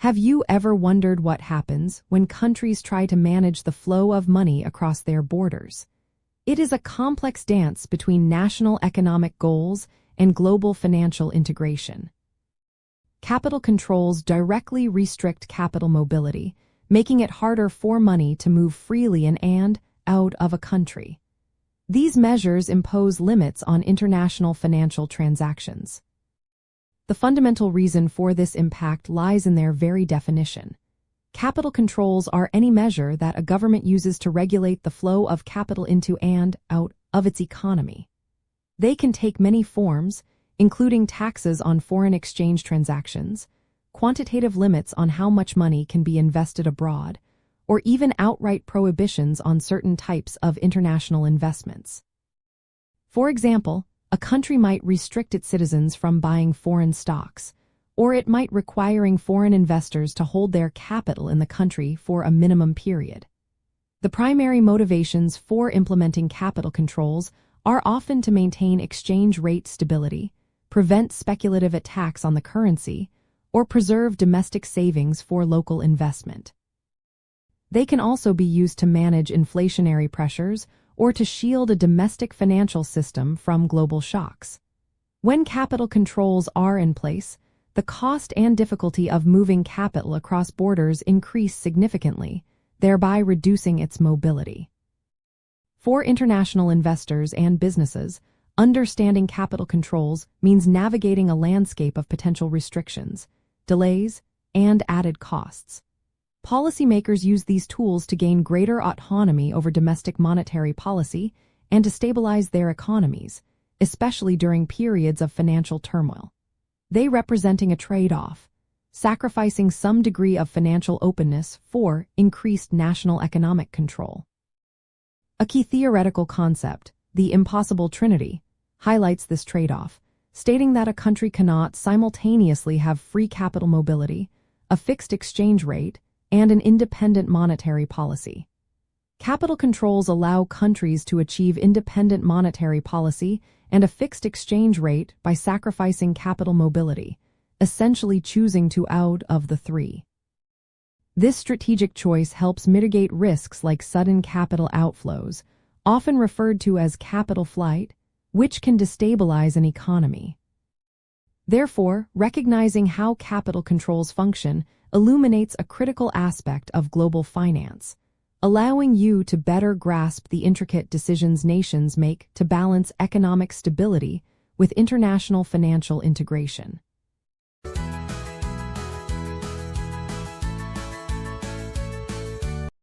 Have you ever wondered what happens when countries try to manage the flow of money across their borders? It is a complex dance between national economic goals and global financial integration. Capital controls directly restrict capital mobility, making it harder for money to move freely in and out of a country. These measures impose limits on international financial transactions. The fundamental reason for this impact lies in their very definition. Capital controls are any measure that a government uses to regulate the flow of capital into and out of its economy. They can take many forms, including taxes on foreign exchange transactions, quantitative limits on how much money can be invested abroad, or even outright prohibitions on certain types of international investments. For example, a country might restrict its citizens from buying foreign stocks, or it might requiring foreign investors to hold their capital in the country for a minimum period. The primary motivations for implementing capital controls are often to maintain exchange rate stability, prevent speculative attacks on the currency, or preserve domestic savings for local investment. They can also be used to manage inflationary pressures or to shield a domestic financial system from global shocks. When capital controls are in place, the cost and difficulty of moving capital across borders increase significantly, thereby reducing its mobility. For international investors and businesses, understanding capital controls means navigating a landscape of potential restrictions, delays, and added costs. Policymakers use these tools to gain greater autonomy over domestic monetary policy and to stabilize their economies, especially during periods of financial turmoil. They representing a trade-off, sacrificing some degree of financial openness for increased national economic control. A key theoretical concept, the impossible trinity, highlights this trade-off, stating that a country cannot simultaneously have free capital mobility, a fixed exchange rate, and an independent monetary policy. Capital controls allow countries to achieve independent monetary policy and a fixed exchange rate by sacrificing capital mobility, essentially choosing two out of the three. This strategic choice helps mitigate risks like sudden capital outflows, often referred to as capital flight, which can destabilize an economy. Therefore, recognizing how capital controls function illuminates a critical aspect of global finance, allowing you to better grasp the intricate decisions nations make to balance economic stability with international financial integration.